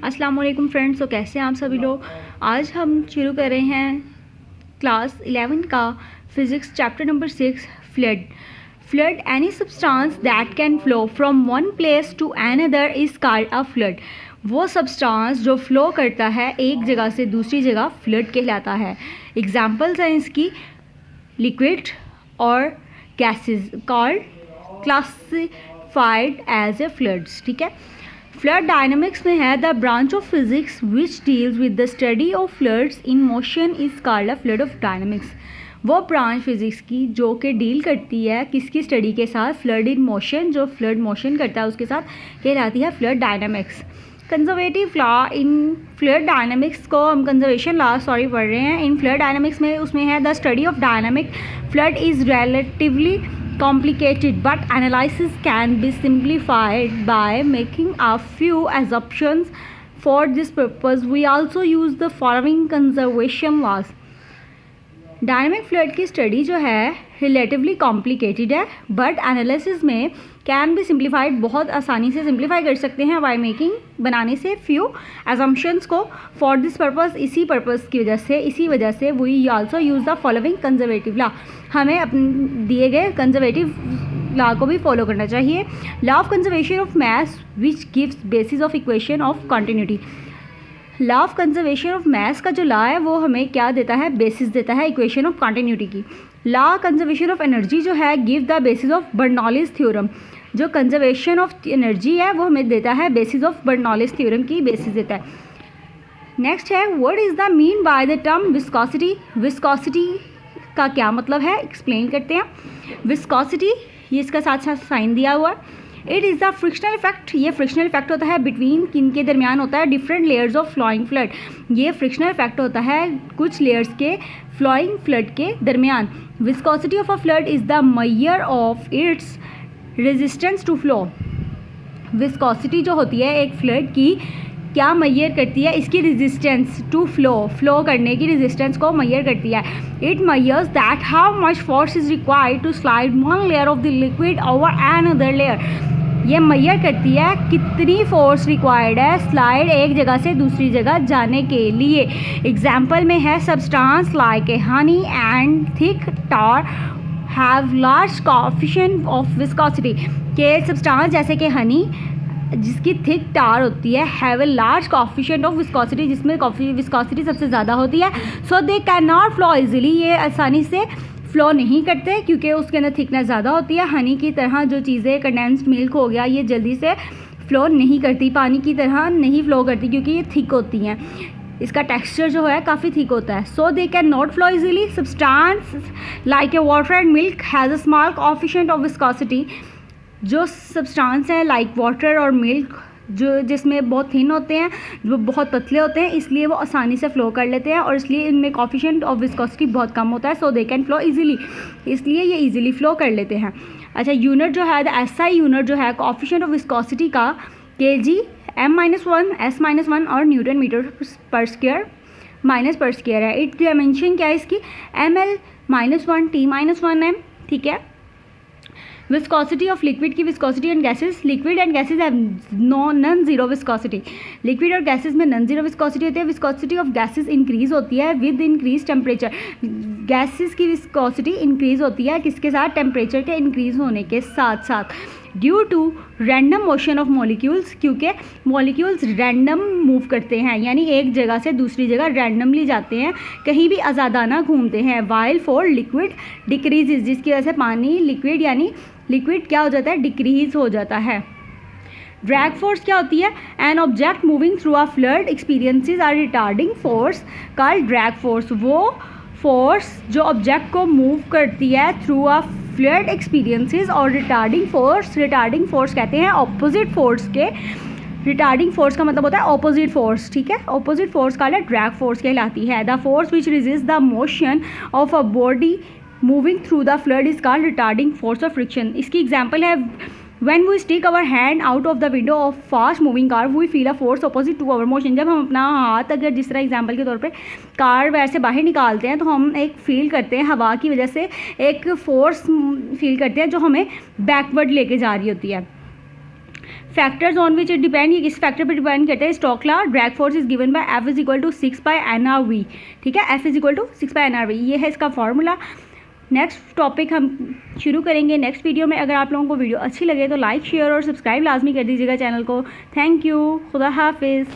अस्सलाम वालेकुम फ्रेंड्स। तो कैसे हैं आप सभी लोग। आज हम शुरू कर रहे हैं क्लास 11 का physics chapter number 6 fluid. Fluid any substance that can flow from one place to another is called a fluid. वो सब्सटेंस जो फ्लो करता है एक जगह से दूसरी जगह फ्लड कहलाता है। एग्जांपल्स हैं इसकी लिक्विड और gases called classified as a fluids. ठीक है, फ्लड डायनामिक्स में है the branch of physics which deals with the study of fluids in motion is called a fluid of dynamics. वो ब्रांच फिजिक्स की जो कि डील करती है किसकी स्टडी के साथ, फ्लड इन मोशन, जो फ्लड मोशन करता है उसके साथ कहलाती है fluid dynamics. Conservative law in flood dynamics को हम कंजर्वेशन लॉ पढ़ रहे हैं। इन फ्लड डायनामिक्स में उसमें है the study of dynamic flood is relatively complicated, but analysis can be simplified by making a few assumptions. For this purpose, we also use the following conservation laws. Dynamic flood की study जो है relatively complicated है, but analysis में can be simplified, बहुत आसानी से simplify कर सकते हैं बाय मेकिंग, बनाने से फ्यू एजम्पशंस को। फॉर दिस पर्पस, इसी पर्पस की वजह से, इसी वजह से we also use the following conservative law. हमें अपने दिए गए कंजर्वेटिव लॉ को भी फॉलो करना चाहिए। Law of conservation of mass which gives basis of equation of continuity. Law of conservation of mass का जो लॉ है वो हमें क्या देता है, बेसिस देता है इक्वेशन ऑफ कंटिन्यूटी की। लॉ कंजर्वेशन ऑफ एनर्जी जो है give the basis of Bernoulli's theorem. जो कंजर्वेशन ऑफ एनर्जी है वो हमें देता है बेसिस ऑफ बर्नौलीज थ्योरम की बेसिस देता है। नेक्स्ट है what is the mean by the term viscosity. Viscosity का क्या मतलब है, एक्सप्लेन करते हैं। विस्कोसिटी, ये इसका साथ साथ साइन दिया हुआ है। It is the frictional effect, ये फ्रिक्शनल इफेक्ट होता है बिटवीन, किन के दरमियान होता है, different layers of flowing fluid. ये फ्रिक्शनल इफेक्ट होता है कुछ लेयर्स के फ्लोइंग फ्लड के दरमियान। Viscosity of a fluid is the measure of its resistance to flow. Viscosity जो होती है एक फ्लड की क्या मेजर करती है, इसकी रेजिस्टेंस टू फ्लो करने की रेजिस्टेंस को मेजर करती है। It measures that how much force is required to slide one layer of the liquid over another layer. ये मेजर करती है कितनी फोर्स रिक्वायर्ड है स्लाइड एक जगह से दूसरी जगह जाने के लिए। एग्जाम्पल में है substance like a honey and thick tar have large coefficient of viscosity. के सब्सटेंस जैसे कि हनी जिसकी थिक टार होती है have a large coefficient of viscosity, जिसमें विस्कोसिटी सबसे ज़्यादा होती है। So they can not flow easily, ये आसानी से फ्लो नहीं करते क्योंकि उसके अंदर थिकनेस ज़्यादा होती है। हनी की तरह जो चीज़ें, कंडेंस्ड मिल्क हो गया, ये जल्दी से फ्लो नहीं करती, पानी की तरह नहीं फ्लो करती क्योंकि ये थिक होती हैं, इसका टेक्सचर जो है काफ़ी थिक होता है। So they can not flow easily. Substance like a water and milk has a small coefficient of viscosity. जो सब्सटेंस है लाइक वाटर और मिल्क जो जिसमें बहुत थिन होते हैं, जो बहुत पतले होते हैं, इसलिए वो आसानी से फ्लो कर लेते हैं और इसलिए इनमें कोएफिशिएंट ऑफ विस्कोसिटी बहुत कम होता है। So they can flow easily, इसलिए ये इजीली फ्लो कर लेते हैं। अच्छा, यूनिट जो है एसआई यूनिट जो है कोएफिशिएंट ऑफ विस्कोसिटी का kg, m-1, s-1 और न्यूटन मीटर पर स्क्वायर माइनस पर स्क्वायर है। इट डायमेंशन क्या है इसकी, ml-1, t-1 है। ठीक है। विस्कोसिटी ऑफ लिक्विड की viscosity and gases. Liquid and gases have non zero viscosity. Liquid और गैसेस में नॉन जीरो विस्कोसिटी होती है। विस्कोसिटी ऑफ गैसेस इंक्रीज होती है विद इंक्रीज टेम्परेचर। गैसेस की विस्कोसिटी इंक्रीज होती है किसके साथ, टेम्परेचर के इंक्रीज होने के साथ साथ। Due to random motion of molecules, क्योंकि मॉलिक्यूल्स रैंडम मूव करते हैं, यानी एक जगह से दूसरी जगह रैंडमली जाते हैं, कहीं भी आज़ादाना घूमते हैं। वाइल फॉर लिक्विड डिक्रीजेज, जिसकी वजह से पानी लिक्विड यानी लिक्विड क्या हो जाता है, डिक्रीज हो जाता है। ड्रैग फोर्स क्या होती है, an object moving through a fluid experiences are retarding force called drag force. वो फोर्स जो ऑब्जेक्ट को मूव करती है थ्रू अ फ्लड एक्सपीरियंसेस, और रिटार्डिंग फोर्स कहते हैं ऑपोजिट फोर्स के। रिटार्डिंग फोर्स का मतलब होता है ऑपोजिट फोर्स। ठीक है, ऑपोजिट फोर्स का ड्रैग फोर्स कहलाती है। The force which resist the motion of a body moving through the fluid is called retarding force of friction. इसकी एग्जाम्पल है when we stick our hand out of the window of fast moving car we feel a force opposite to our motion। जब हम अपना हाथ, अगर जिस तरह example के तौर पे कार वैसे बाहर निकालते हैं तो हम एक फील करते हैं, हवा की वजह से एक फोर्स फील करते हैं जो हमें बैकवर्ड लेके जा रही होती है। Factors on which it depend, ये किस फैक्टर पर डिपेंड करता है? Stokes law, drag force is given by F is equal to 6/nRV, ठीक है, F is equal to 6/nRV, ये है इसका फॉर्मूला। नेक्स्ट टॉपिक हम शुरू करेंगे नेक्स्ट वीडियो में। अगर आप लोगों को वीडियो अच्छी लगे तो लाइक शेयर और सब्सक्राइब लाजमी कर दीजिएगा चैनल को। थैंक यू, खुदा हाफिज़।